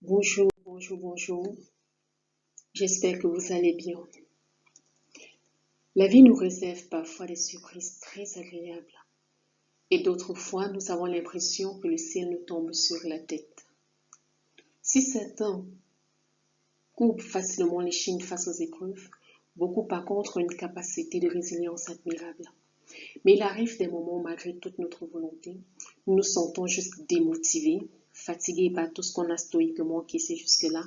Bonjour, bonjour, bonjour. J'espère que vous allez bien. La vie nous réserve parfois des surprises très agréables et d'autres fois nous avons l'impression que le ciel nous tombe sur la tête. Si certains coupent facilement les chines face aux épreuves, beaucoup par contre ont une capacité de résilience admirable. Mais il arrive des moments où malgré toute notre volonté, nous nous sentons juste démotivés, fatigués par tout ce qu'on a stoïquement encaissé jusque-là,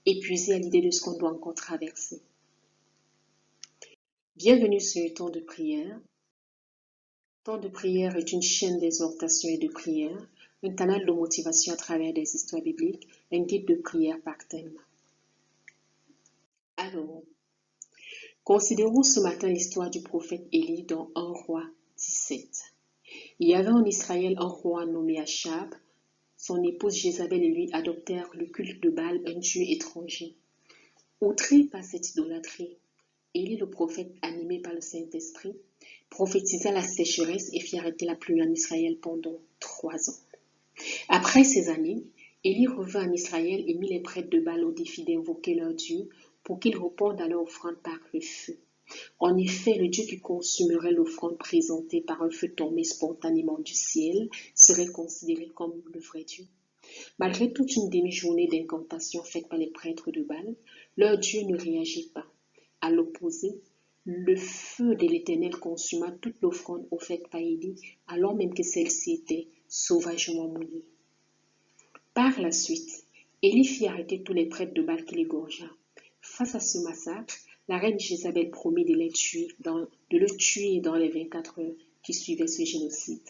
épuisés à l'idée de ce qu'on doit encore traverser. Bienvenue sur le temps de prière. Temps de prière est une chaîne d'exhortation et de prière, un canal de motivation à travers des histoires bibliques, un guide de prière par thème. Alors, considérons ce matin l'histoire du prophète Élie dans 1 roi 17. Il y avait en Israël un roi nommé Achab. Son épouse Jézabel et lui adoptèrent le culte de Baal, un dieu étranger. Outré par cette idolâtrie, Élie le prophète, animé par le Saint-Esprit, prophétisa la sécheresse et fit arrêter la pluie en Israël pendant 3 ans. Après ces années, Élie revint en Israël et mit les prêtres de Baal au défi d'invoquer leur Dieu pour qu'ils répondent à leur offrande par le feu. En effet, le Dieu qui consumerait l'offrande présentée par un feu tombé spontanément du ciel serait considéré comme le vrai Dieu. Malgré toute une demi-journée d'incantations faites par les prêtres de Baal, leur Dieu ne réagit pas. À l'opposé, le feu de l'Éternel consuma toute l'offrande offerte par Élie, alors même que celle-ci était sauvagement mouillée. Par la suite, Élie fit arrêter tous les prêtres de Baal qui l'égorgea. Face à ce massacre, la reine Jézabel promit de le tuer dans les 24 heures qui suivaient ce génocide.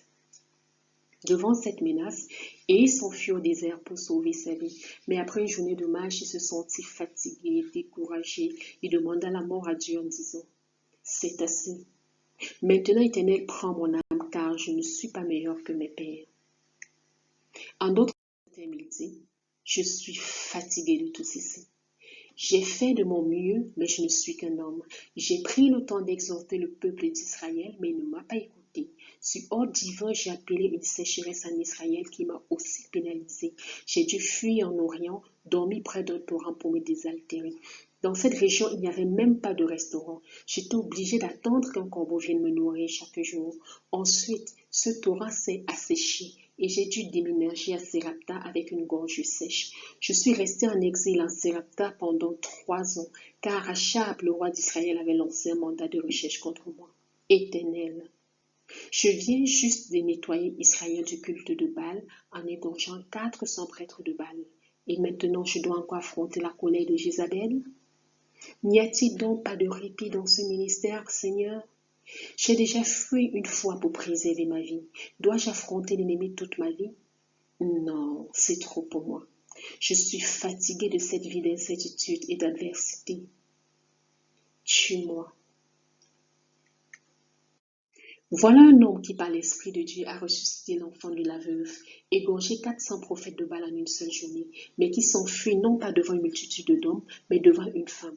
Devant cette menace, Élie s'enfuit au désert pour sauver sa vie. Mais après une journée de marche, il se sentit fatigué, découragé. Il demanda la mort à Dieu en disant « C'est assez. Maintenant, Éternel, prends mon âme, car je ne suis pas meilleur que mes pères. » En d'autres termes, il dit « Je suis fatigué de tout ceci. J'ai fait de mon mieux, mais je ne suis qu'un homme. J'ai pris le temps d'exhorter le peuple d'Israël, mais il ne m'a pas écouté. Sur ordre divin, j'ai appelé une sécheresse en Israël qui m'a aussi pénalisé. J'ai dû fuir en Orient, dormir près d'un torrent pour me désaltérer. Dans cette région, il n'y avait même pas de restaurant. J'étais obligée d'attendre qu'un corbeau vienne me nourrir chaque jour. Ensuite, ce torrent s'est asséché et j'ai dû déménager à Sérapta avec une gorge sèche. Je suis restée en exil en Sérapta pendant 3 ans, car Achab, le roi d'Israël, avait lancé un mandat de recherche contre moi. Éternel, je viens juste de nettoyer Israël du culte de Baal en égorgeant 400 prêtres de Baal. Et maintenant, je dois encore affronter la colère de Jézabel? N'y a-t-il donc pas de répit dans ce ministère, Seigneur? J'ai déjà fui une fois pour préserver ma vie. Dois-je affronter l'ennemi toute ma vie? Non, c'est trop pour moi. Je suis fatiguée de cette vie d'incertitude et d'adversité. Tue-moi. Voilà un homme qui, par l'Esprit de Dieu, a ressuscité l'enfant de la veuve, égorgé 400 prophètes de Baal en une seule journée, mais qui s'enfuit non pas devant une multitude d'hommes, mais devant une femme.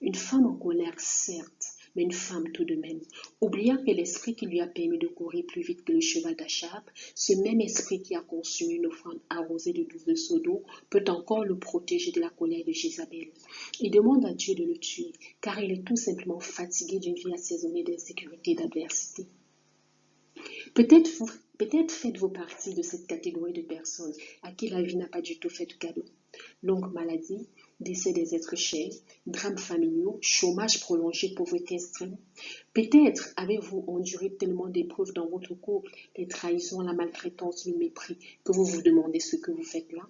Une femme en colère, certes, mais une femme tout de même. Oubliant que l'esprit qui lui a permis de courir plus vite que le cheval d'Achab, ce même esprit qui a consumé une offrande arrosée de 12 seaux d'eau, peut encore le protéger de la colère de Jézabel. Il demande à Dieu de le tuer, car il est tout simplement fatigué d'une vie assaisonnée d'insécurité et d'adversité. Peut-être faites-vous partie de cette catégorie de personnes à qui la vie n'a pas du tout fait de cadeau. Longue maladie, décès des êtres chers, drames familiaux, chômage prolongé, pauvreté extrême. Peut-être avez-vous enduré tellement d'épreuves dans votre couple, les trahisons, la maltraitance, le mépris, que vous vous demandez ce que vous faites là.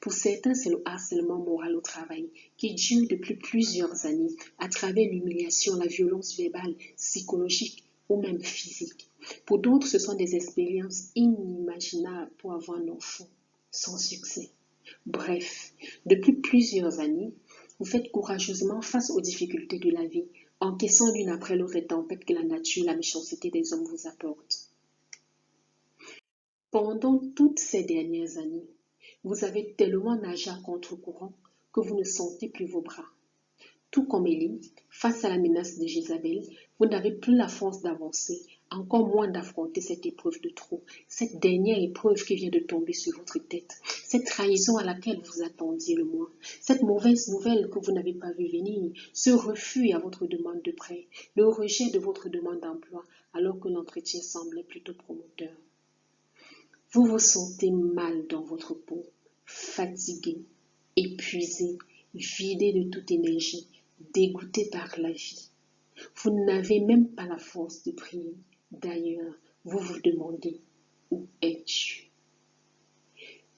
Pour certains, c'est le harcèlement moral au travail qui dure depuis plusieurs années à travers l'humiliation, la violence verbale, psychologique ou même physique. Pour d'autres, ce sont des expériences inimaginables pour avoir un enfant sans succès. Bref, depuis plusieurs années, vous faites courageusement face aux difficultés de la vie, encaissant l'une après l'autre les tempêtes que la nature et la méchanceté des hommes vous apportent. Pendant toutes ces dernières années, vous avez tellement nagé à contre-courant que vous ne sentez plus vos bras. Tout comme Élie, face à la menace de Jézabel, vous n'avez plus la force d'avancer, encore moins d'affronter cette épreuve de trop, cette dernière épreuve qui vient de tomber sur votre tête, cette trahison à laquelle vous attendiez le moins, cette mauvaise nouvelle que vous n'avez pas vu venir, ce refus à votre demande de prêt, le rejet de votre demande d'emploi alors que l'entretien semblait plutôt promoteur. Vous vous sentez mal dans votre peau, fatigué, épuisé, vidé de toute énergie, dégoûté par la vie. Vous n'avez même pas la force de prier. D'ailleurs, vous vous demandez, où es-tu?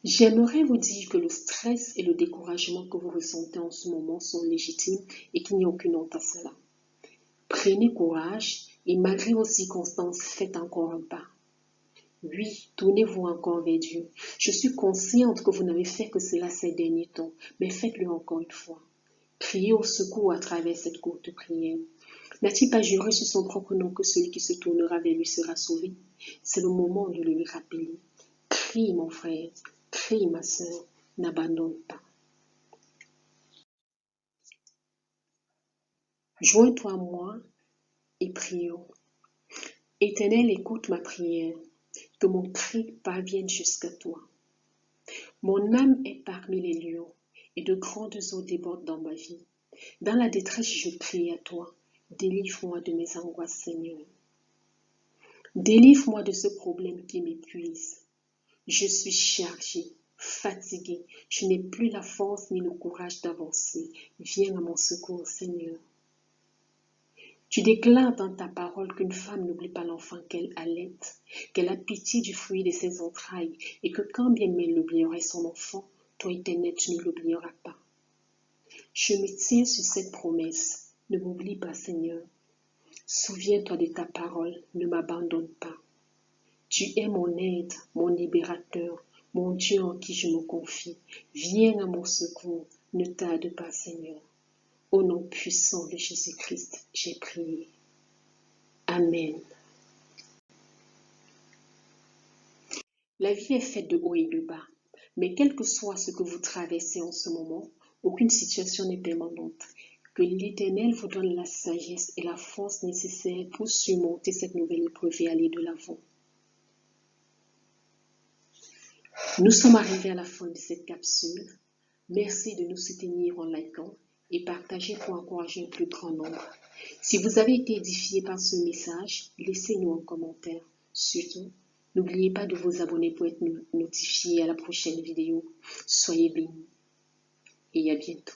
J'aimerais vous dire que le stress et le découragement que vous ressentez en ce moment sont légitimes et qu'il n'y a aucune honte à cela. Prenez courage et malgré vos circonstances, faites encore un pas. Oui, tournez-vous encore vers Dieu. Je suis consciente que vous n'avez fait que cela ces derniers temps, mais faites-le encore une fois. Criez au secours à travers cette courte prière. N'a-t-il pas juré sur son propre nom que celui qui se tournera vers lui sera sauvé? C'est le moment de le lui rappeler. Crie mon frère, crie ma sœur, n'abandonne pas. Joins-toi à moi et prions. Éternel, écoute ma prière, que mon cri parvienne jusqu'à toi. Mon âme est parmi les lions et de grandes eaux débordent dans ma vie. Dans la détresse, je crie à toi. Délivre-moi de mes angoisses, Seigneur. Délivre-moi de ce problème qui m'épuise. Je suis chargée, fatiguée. Je n'ai plus la force ni le courage d'avancer. Viens à mon secours, Seigneur. Tu déclares dans ta parole qu'une femme n'oublie pas l'enfant qu'elle allaite, qu'elle a pitié du fruit de ses entrailles, et que quand bien même elle oublierait son enfant, toi, Éternel, tu ne l'oublieras pas. Je me tiens sur cette promesse. Ne m'oublie pas, Seigneur. Souviens-toi de ta parole, ne m'abandonne pas. Tu es mon aide, mon libérateur, mon Dieu en qui je me confie. Viens à mon secours, ne tarde pas, Seigneur. Au nom puissant de Jésus-Christ, j'ai prié. Amen. La vie est faite de haut et de bas, mais quel que soit ce que vous traversez en ce moment, aucune situation n'est permanente. Que l'Éternel vous donne la sagesse et la force nécessaires pour surmonter cette nouvelle épreuve et aller de l'avant. Nous sommes arrivés à la fin de cette capsule. Merci de nous soutenir en likant et partager pour encourager un plus grand nombre. Si vous avez été édifié par ce message, laissez-nous un commentaire. Surtout, n'oubliez pas de vous abonner pour être notifié à la prochaine vidéo. Soyez bénis et à bientôt.